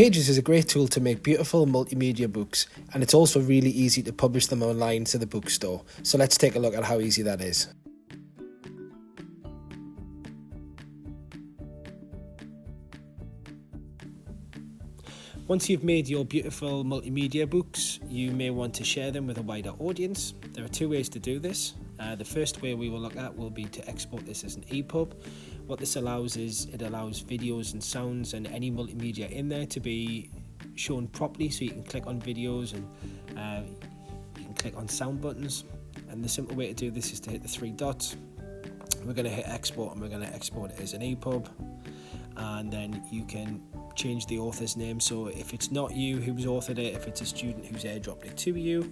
Pages is a great tool to make beautiful multimedia books, and it's also really easy to publish them online to the bookstore. So let's take a look at how easy that is. Once you've made your beautiful multimedia books, you may want to share them with a wider audience. There are two ways to do this. The first way we will look at will be to export this as an ePub. What this allows is it allows videos and sounds and any multimedia in there to be shown properly, so you can click on videos and you can click on sound buttons. And the simple way to do this is to hit the three dots. We're going to hit export and we're going to export it as an ePub, and then you can change the author's name. So if it's not you who's authored it, if it's a student who's airdropped it to you,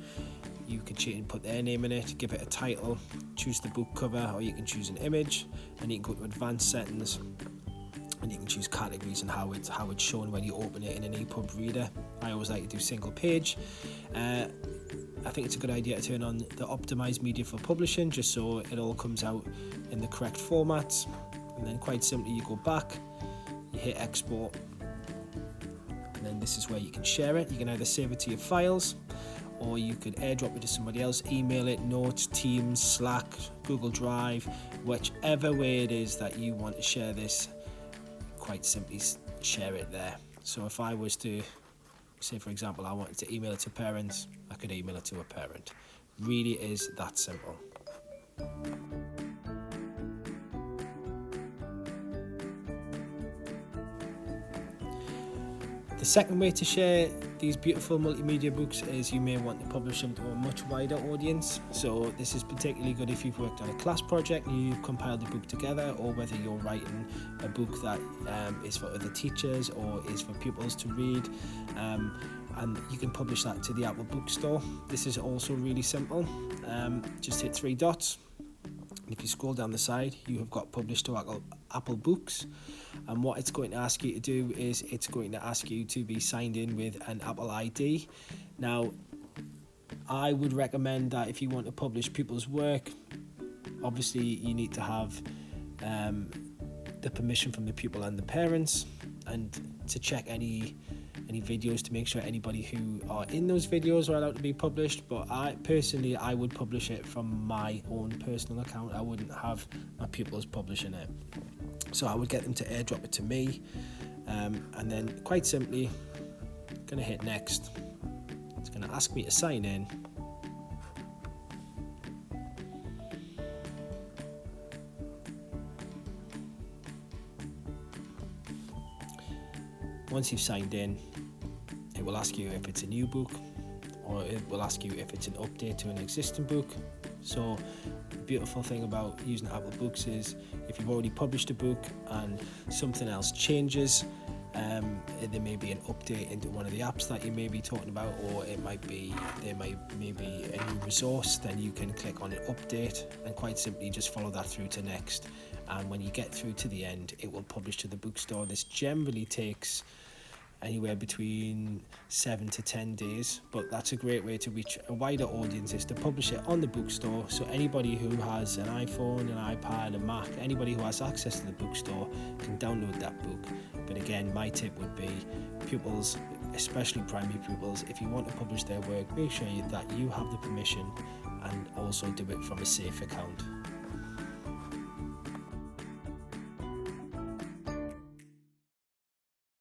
you can change and put their name in it, give it a title, choose the book cover, or you can choose an image, and you can go to advanced settings and you can choose categories and how it's shown when you open it in an ePub reader. I always like to do single page. I think it's a good idea to turn on the optimized media for publishing, just so it all comes out in the correct formats. And then quite simply you go back, you hit export, and then this is where you can share it. You can either save it to your files, or you could airdrop it to somebody else, email it, Notes, Teams, Slack, Google Drive, whichever way it is that you want to share this, quite simply share it there. So if I was to, say for example, I wanted to email it to parents, I could email it to a parent. Really is that simple. The second way to share these beautiful multimedia books is you may want to publish them to a much wider audience. So this is particularly good if you've worked on a class project and you've compiled a book together, or whether you're writing a book that is for other teachers or is for pupils to read, and you can publish that to the Apple Bookstore. This is also really simple. Just hit three dots. If you scroll down the side, you have got published to Apple Books, and what it's going to ask you to do is it's going to ask you to be signed in with an Apple ID. Now, I would recommend that if you want to publish people's work, obviously you need to have the permission from the pupil and the parents, and to check any videos to make sure anybody who are in those videos are allowed to be published. But I would publish it from my own personal account. I wouldn't have my pupils publishing it. So I would get them to airdrop it to me, and then quite simply I'm going to hit next. It's going to ask me to sign in. Once you've signed in, it will ask you if it's a new book, or it will ask you if it's an update to an existing book. So the beautiful thing about using Apple Books is if you've already published a book and something else changes, there may be an update into one of the apps that you may be talking about, or there might be a new resource, then you can click on an update and quite simply just follow that through to next. And when you get through to the end, it will publish to the bookstore. This generally takes anywhere between 7 to 10 days, but that's a great way to reach a wider audience, is to publish it on the bookstore. So anybody who has an iPhone, an iPad, a Mac, anybody who has access to the bookstore can download that book. But again, my tip would be pupils, especially primary pupils, if you want to publish their work, make sure that you have the permission, and also do it from a safe account.